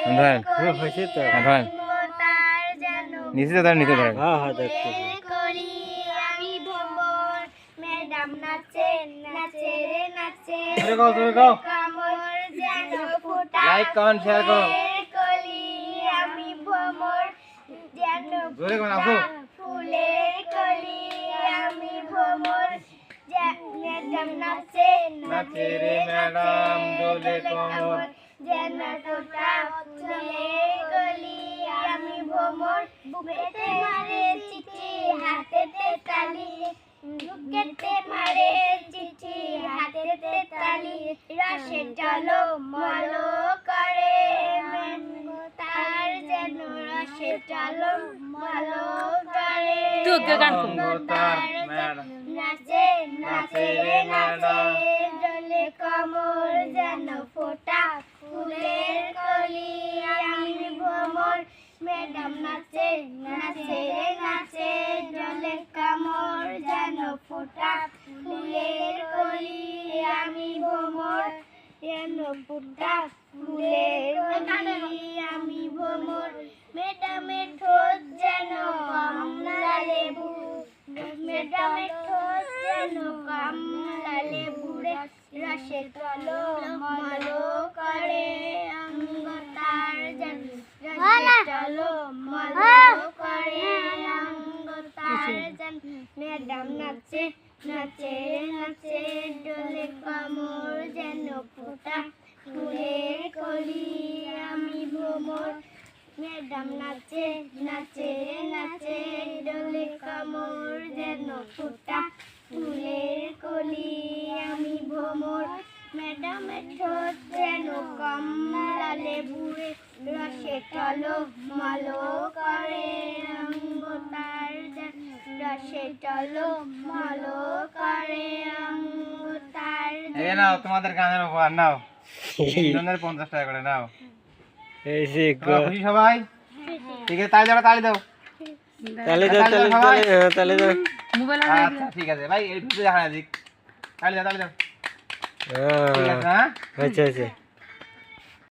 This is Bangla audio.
ধরেন হয়েছে তো। ধরেন নিচে ধরেন নিচে ধরেন। হ্যাঁ হ্যাঁ দেখছি। করি আমি ভ্রমর ম্যাডাম নাচে নাচে রে নাচে তুমি গাও কামর যেন ফোটা লাইক কমেন্ট শেয়ার করো কলি আমি ভ্রমর যেন জোরে কোন আপু ফুলের কলি আমি ভ্রমর ম্যাডাম নাচে নাচে রে ম্যাডাম দোলে কোমর যেন ফোটা ফুলের কলি আমি ভ্রমর বুকেতে মারে চিঠি হাতেতে তালি বুকেতে মারে চিঠি হাতেতে তালি রসে চলো মলো করে তার যেন রসে চলো মলো করে তার ম্যাডাম নাচে নাচে রে নাচে ডলে কমর যেন ফোটা ফুলের কলি আমি ভ্রমর ম্যাডাম নাচে নাচে রে নাচে ডলে কমর যেন ফোটা ফুলের কলি আমি ভ্রমর যেন ফোটা ফুলের কলি আমি ভ্রমর ম্যাডামের ঠোঁট যেন কমলা লেবু ম্যাডামের ঠোঁট যেন কমলা লেবু রে রসে চলো মলো করে অঙ্গ তার যেন রসে চলো মলো করে অঙ্গ তার যেন ম্যাডাম নাচে নাচে নাচে ডোলে কমর যেন ফোটা ফুলের কলি আমি ভ্রমর ম্যাডাম নাচে নাচে নাচে ডোলে কমর যেন ফোটা ফুলের কলি আমি ভ্রমর ম্যাডামের ঠোঁট যেন কমলা লেবুরে রসে চলো মলো করে অঙ্গ তার যেন রসে চলো মলো করে অঙ্গ তার এই নাও তোমাদের গানের উপহার নাও জনের 50 টাকা করে নাও এই যে তোমরা খুশি সবাই ঠিক আছে তালি দাও তালে দাও তালে দাও। আচ্ছা ঠিক আছে ভাই এই ভিডিও দেখা দিক তালি দাও ঠিক আছে হ্যাঁ আচ্ছা আচ্ছা।